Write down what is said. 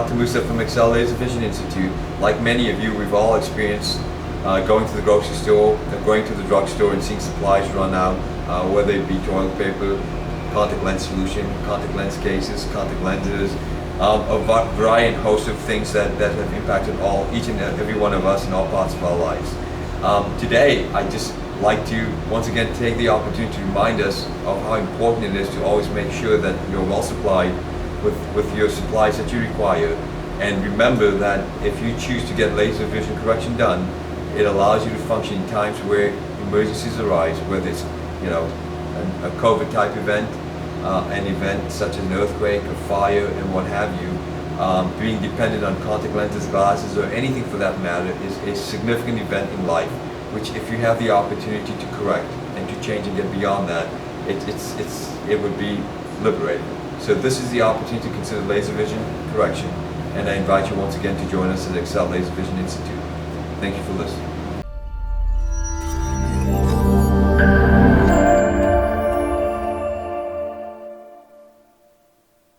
Dr. Musa from Excel Laser Vision Institute. Like many of you, we've all experienced going to the grocery store, going to the drugstore and seeing supplies run out, whether it be toilet paper, contact lens solution, contact lens cases, contact lenses, a variety and host of things that have impacted each and every one of us in all parts of our lives. Today, I just like to once again take the opportunity to remind us of how important it is to always make sure that you're well supplied with your supplies that you require. And remember that if you choose to get laser vision correction done, it allows you to function in times where emergencies arise, whether it's a COVID type event, an event such as an earthquake, a fire, and what have you. Being dependent on contact lenses, glasses, or anything for that matter is a significant event in life, which if you have the opportunity to correct and to change and get beyond that, it would be liberating. So this is the opportunity to consider laser vision correction, and I invite you once again to join us at Excel Laser Vision Institute. Thank you for listening.